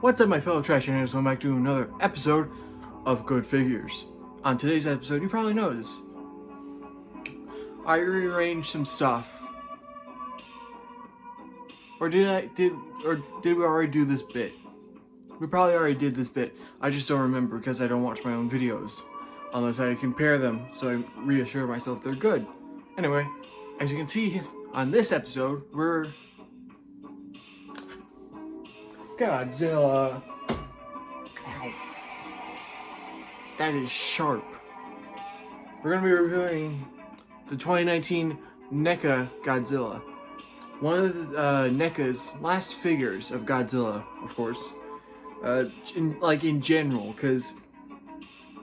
What's up, my fellow trash hunters? Welcome back to another episode of Good Figures. On today's episode, you probably noticed I rearranged some stuff. Or did we already do this bit? We probably already did this bit. I just don't remember because I don't watch my own videos unless I compare them, so I reassure myself they're good. Anyway, as you can see on this episode, we're Godzilla. Ow. That is sharp. We're going to be reviewing the 2019 Neca Godzilla. One of Neca's last figures of Godzilla, of course. In general, because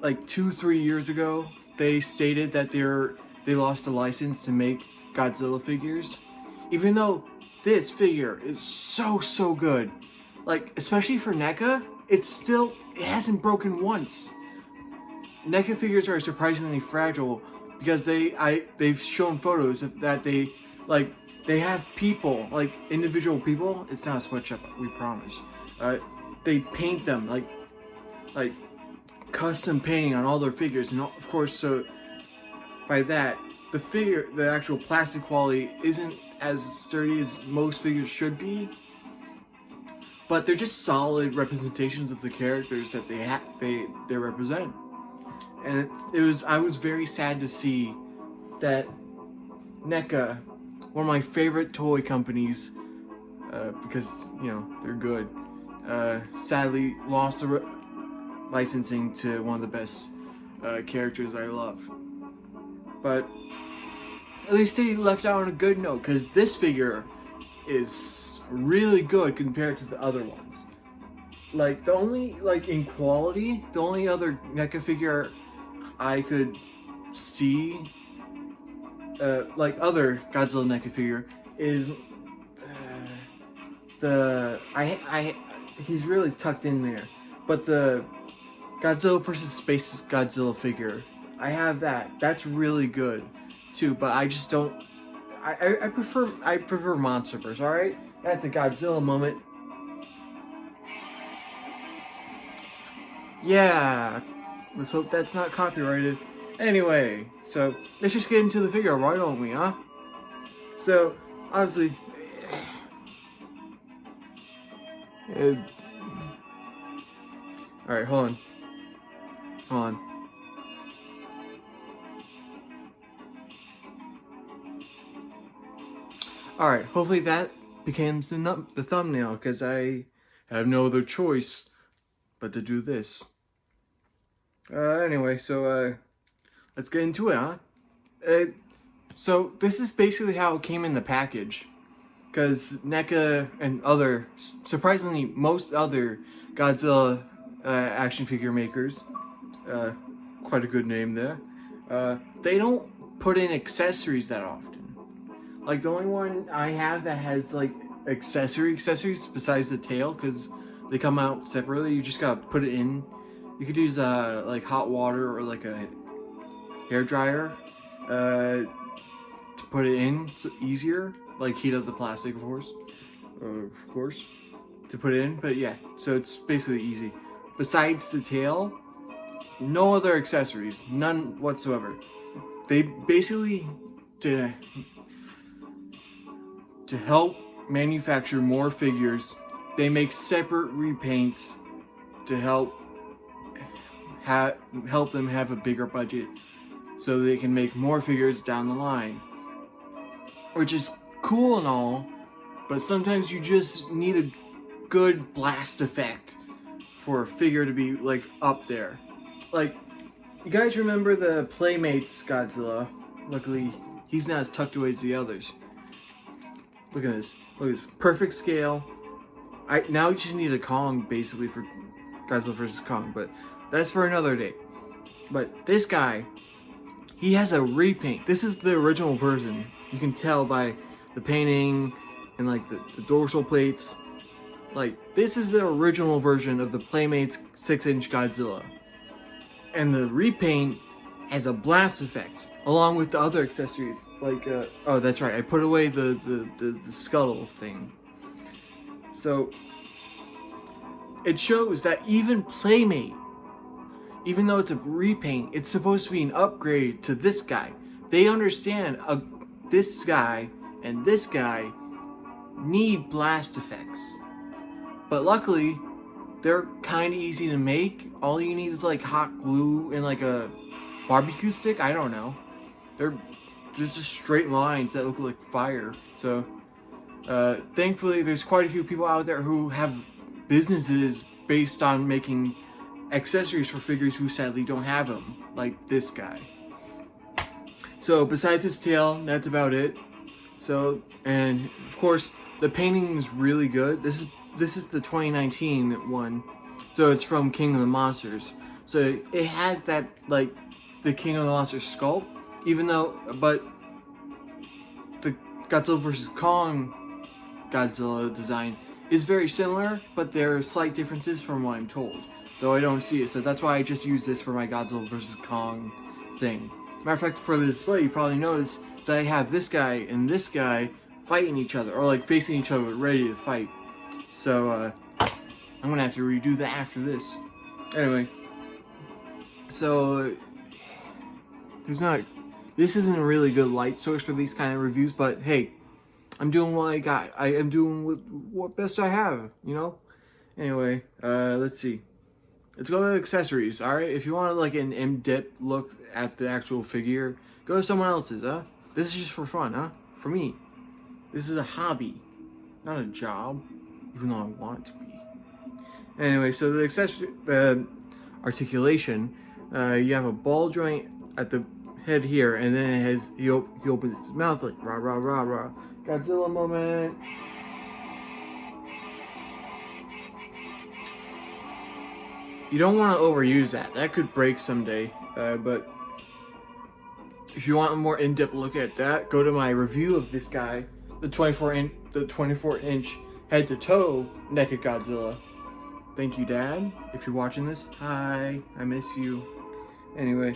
like 2-3 years ago, they stated that they lost the license to make Godzilla figures. Even though this figure is so good. Like, especially for Neca, it hasn't broken once. Neca figures are surprisingly fragile because they've shown photos of that they have people, like individual people. It's not a sweatshop, we promise. They paint them like custom painting on all their figures, and of course, so by that, the actual plastic quality isn't as sturdy as most figures should be. But they're just solid representations of the characters that they represent, and I was very sad to see that Neca, one of my favorite toy companies, because they're good, sadly lost the licensing to one of the best characters I love. But at least they left out on a good note, because this figure is really good compared to the other ones. Like, the only, in quality, the only other NECA figure I could see, other Godzilla NECA figure is, he's really tucked in there. But the Godzilla vs. Space Godzilla figure, I have that. That's really good, too, but I just don't, I prefer Monsterverse, alright? That's a Godzilla moment. Yeah, let's hope that's not copyrighted. Anyway, so let's just get into the figure, why don't we, huh? So, obviously, alright, hold on. Alright, hopefully that becomes the thumbnail, because I have no other choice but to do this. Anyway, so let's get into it, huh? So this is basically how it came in the package, because NECA and surprisingly most other Godzilla action figure makers, quite a good name there, they don't put in accessories that often. Like, the only one I have that has, like, accessories besides the tail, because they come out separately, you just gotta put it in. You could use, like, hot water or, like, a hair dryer, to put it in easier. Like, heat up the plastic, of course, to put it in. But, yeah, so it's basically easy. Besides the tail, no other accessories. None whatsoever. They basically, to help manufacture more figures, they make separate repaints to help them have a bigger budget, so they can make more figures down the line. Which is cool and all, but sometimes you just need a good blast effect for a figure to be, like, up there. Like, you guys remember the Playmates Godzilla? Luckily, he's not as tucked away as the others. Look at this. Look at this. Perfect scale. Now we just need a Kong, basically, for Godzilla vs. Kong, but that's for another day. But this guy, he has a repaint. This is the original version. You can tell by the painting and, like, the dorsal plates. Like, this is the original version of the Playmates 6-inch Godzilla. And the repaint has a blast effect, along with the other accessories. Like, oh, that's right, I put away the scuttle thing. So, it shows that even Playmate, even though it's a repaint, it's supposed to be an upgrade to this guy. They understand this guy and this guy need blast effects. But luckily, they're kind of easy to make. All you need is like hot glue and like a barbecue stick. I don't know. They're just straight lines that look like fire. So thankfully, there's quite a few people out there who have businesses based on making accessories for figures who sadly don't have them, like this guy. So besides his tail, that's about it. So, and of course, the painting is really good. This is the 2019 one, so it's from King of the Monsters. So it has that like the King of the Monsters sculpt, even though, but the Godzilla vs. Kong Godzilla design is very similar, but there are slight differences from what I'm told, though I don't see it. So that's why I just use this for my Godzilla vs. Kong thing. Matter of fact, for the display, you probably noticed that I have this guy and this guy fighting each other, or like facing each other, ready to fight. So I'm gonna have to redo that after this. Anyway, so this isn't a really good light source for these kind of reviews, but hey, I'm doing what I got. I am doing what best I have, you know? Anyway, let's see. Let's go to accessories, alright? If you want like an in-depth look at the actual figure, go to someone else's, huh? This is just for fun, huh? For me. This is a hobby, not a job, even though I want it to be. Anyway, so the accessory, the articulation, you have a ball joint at the head here, and then it has, he opens his mouth like rah rah rah rah. Godzilla moment. You don't want to overuse that. That could break someday. But if you want a more in-depth look at that, go to my review of this guy, the 24-inch head-to-toe Neca Godzilla. Thank you, Dad. If you're watching this, hi, I miss you. Anyway,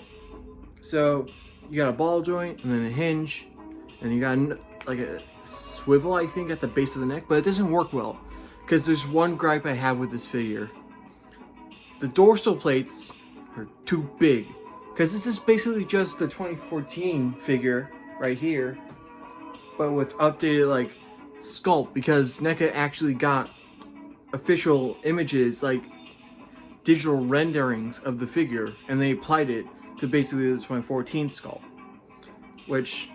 so you got a ball joint and then a hinge, and you got like a swivel, I think, at the base of the neck, but it doesn't work well because there's one gripe I have with this figure. The dorsal plates are too big, because this is basically just the 2014 figure right here, but with updated like sculpt, because NECA actually got official images, like digital renderings of the figure, and they applied it to basically the 2014 sculpt, which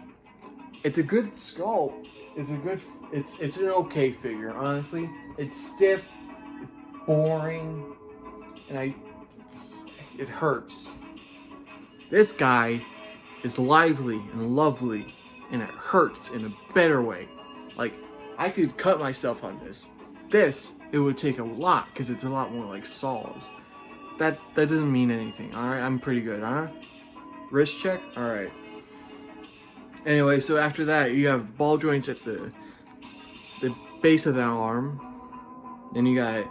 it's a good sculpt. It's an okay figure, honestly. It's stiff, it's boring, and it hurts. This guy is lively and lovely, and it hurts in a better way. Like, I could cut myself on this. This, it would take a lot, because it's a lot more like saws. That doesn't mean anything, alright? I'm pretty good, huh? Wrist check? Alright. Anyway, so after that, you have ball joints at the base of that arm. Then you got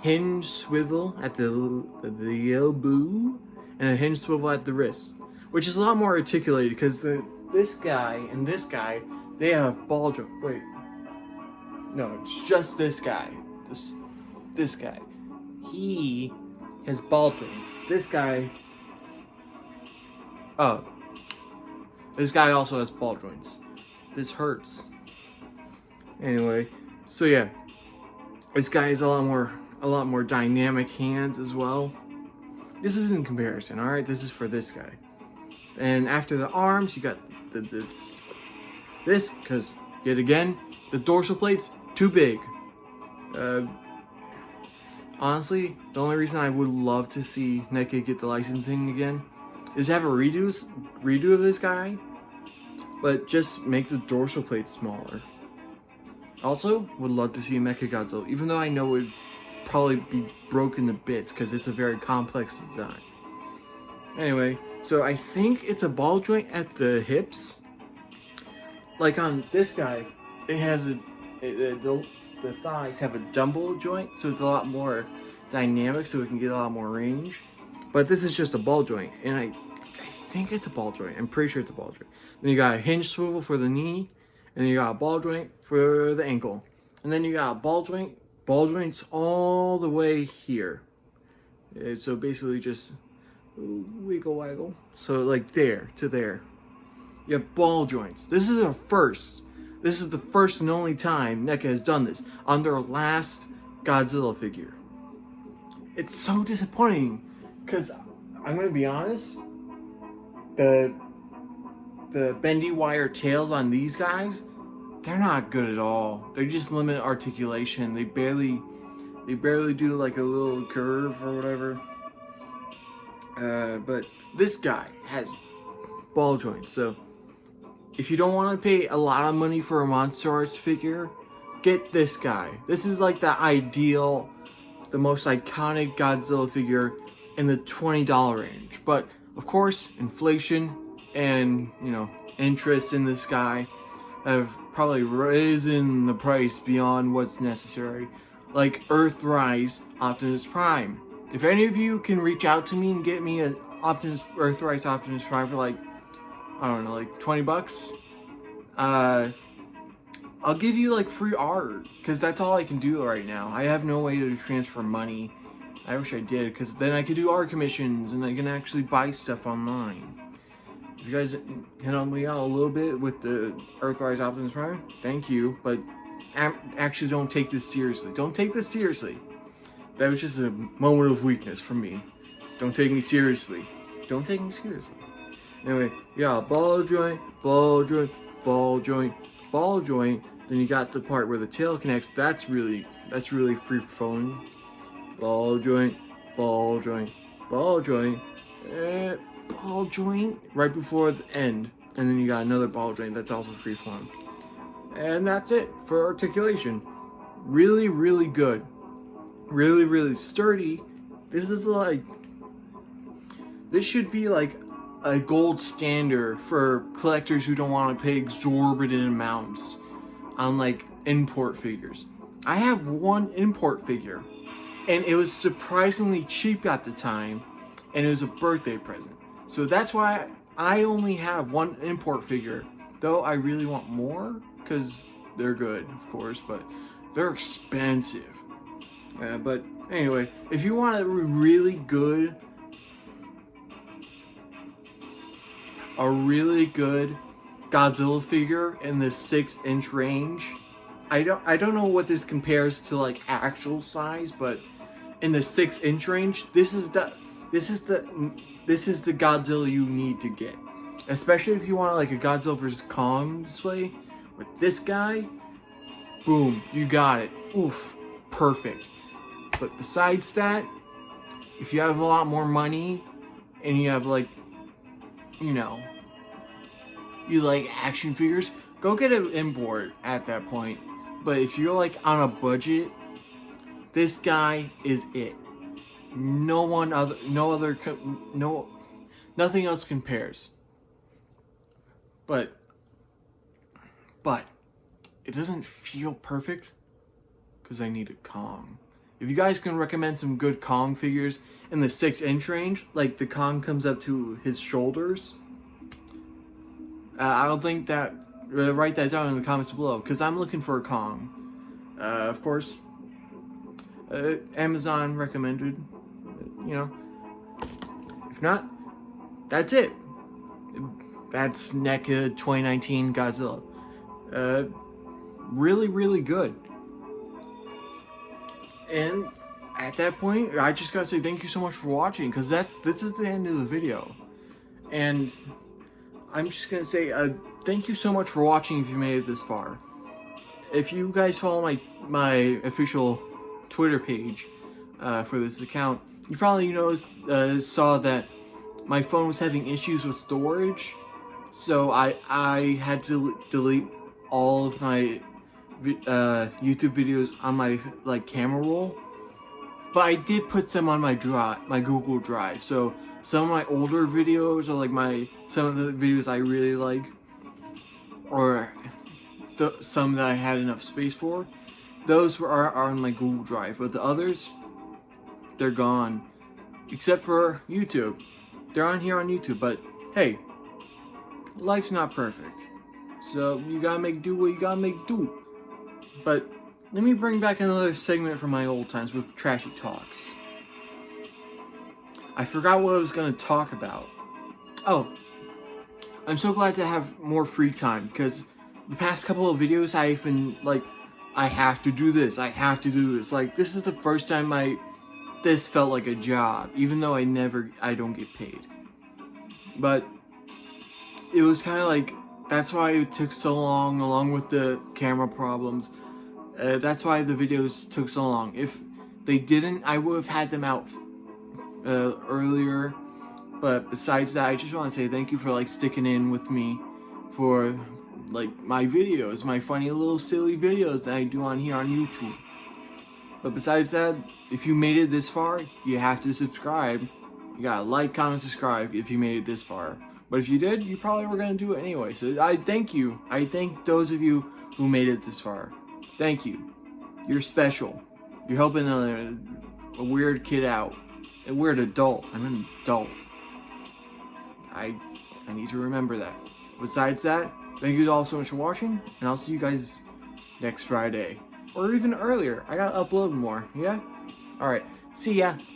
hinge swivel at the elbow, and a hinge swivel at the wrist, which is a lot more articulated, because this guy and this guy, they have ball joints. Wait, no, it's just this guy. This guy, he has ball joints. This guy, oh, this guy also has ball joints. This hurts. Anyway, so yeah, this guy has a lot more dynamic hands as well. This is in comparison, alright? This is for this guy. And after the arms, you got this, because yet again, the dorsal plate's too big. Honestly, the only reason I would love to see NECA get the licensing again is have a redo of this guy, but just make the dorsal plate smaller. Also, would love to see Mechagodzilla, even though I know it would probably be broken to bits because it's a very complex design. Anyway, so I think it's a ball joint at the hips. Like on this guy, it has the thighs have a dumbbell joint, so it's a lot more dynamic, so it can get a lot more range. But this is just a ball joint, and I think it's a ball joint. I'm pretty sure it's a ball joint. Then you got a hinge swivel for the knee, and then you got a ball joint for the ankle, and then you got a ball joint Ball joints all the way here. So basically just wiggle waggle. So like there to there. You have ball joints. This is a first. This is the first and only time Neca has done this on their last Godzilla figure. It's so disappointing because I'm gonna be honest, the bendy wire tails on these guys, they're not good at all. They just limit articulation. They barely do like a little curve or whatever. But this guy has ball joints. So if you don't want to pay a lot of money for a Monster Arts figure, get this guy. This is like the ideal, the most iconic Godzilla figure in the $20 range. But of course, inflation and, you know, interest in this guy have probably risen the price beyond what's necessary. Like Earthrise Optimus Prime. If any of you can reach out to me and get me an Earthrise Optimus Prime for like, I don't know, like 20 bucks, I'll give you like free art, because that's all I can do right now. I have no way to transfer money. I wish I did, because then I could do art commissions and I can actually buy stuff online. If you guys can help me out a little bit with the Earthrise Optimus Prime, thank you, but actually don't take this seriously. Don't take this seriously. That was just a moment of weakness from me. Don't take me seriously. Don't take me seriously. Anyway, yeah, ball joint, ball joint, ball joint, ball joint. Then you got the part where the tail connects. That's really free flowing. Ball joint, ball joint, ball joint, ball joint right before the end, and then you got another ball joint that's also free flowing. And that's it for articulation. Really, really good. Really, really sturdy. This should be like a gold standard for collectors who don't want to pay exorbitant amounts on like import figures. I have one import figure, and it was surprisingly cheap at the time, and it was a birthday present. So that's why I only have one import figure, though I really want more, because they're good, of course, but they're expensive. But anyway, if you want a really good Godzilla figure in the 6-inch range, I don't know what this compares to like actual size, but in the 6-inch range, this is the Godzilla you need to get. Especially if you want like a Godzilla vs. Kong display with this guy, boom, you got it. Oof, perfect. But besides that, if you have a lot more money and you have like, you know, you like action figures, go get an import at that point. But if you're like on a budget, this guy is it. Nothing else compares. But it doesn't feel perfect because I need a Kong. If you guys can recommend some good Kong figures in the 6-inch range, like the Kong comes up to his shoulders, I don't think that, write that down in the comments below, because I'm looking for a Kong. Of course, Amazon recommended, you know. If not, that's it. That's NECA 2019 Godzilla. Really, really good. And at that point, I just gotta say thank you so much for watching, because this is the end of the video. And I'm just gonna say thank you so much for watching if you made it this far. If you guys follow my official Twitter page for this account, you probably saw that my phone was having issues with storage, so I had to delete all of my YouTube videos on my camera roll, but I did put some on my Google Drive. So some of my older videos, or some of the videos I really like, or some that I had enough space for, those are on my Google Drive. But the others, they're gone, except for YouTube. They're on here on YouTube. But hey, life's not perfect, so you gotta make do what you gotta make do. But let me bring back another segment from my old times with Trashy Talks. I forgot what I was going to talk about. Oh, I'm so glad to have more free time, because the past couple of videos I've been like, I have to do this, I have to do this. Like, this is the first time this felt like a job, even though I don't get paid. But it was kind of like, that's why it took so long, along with the camera problems. That's why the videos took so long. If they didn't, I would have had them out earlier. But besides that, I just want to say thank you for like sticking in with me for like my videos, my funny little silly videos that I do on here on YouTube. But besides that, if you made it this far, you have to subscribe. You gotta like, comment, subscribe if you made it this far. But if you did, you probably were gonna do it anyway. So I thank you. I thank those of you who made it this far. Thank you. You're special. You're helping a weird kid out. A weird adult. I'm an adult. I need to remember that. Besides that, thank you all so much for watching, and I'll see you guys next Friday. Or even earlier. I gotta upload more, yeah? Alright, see ya.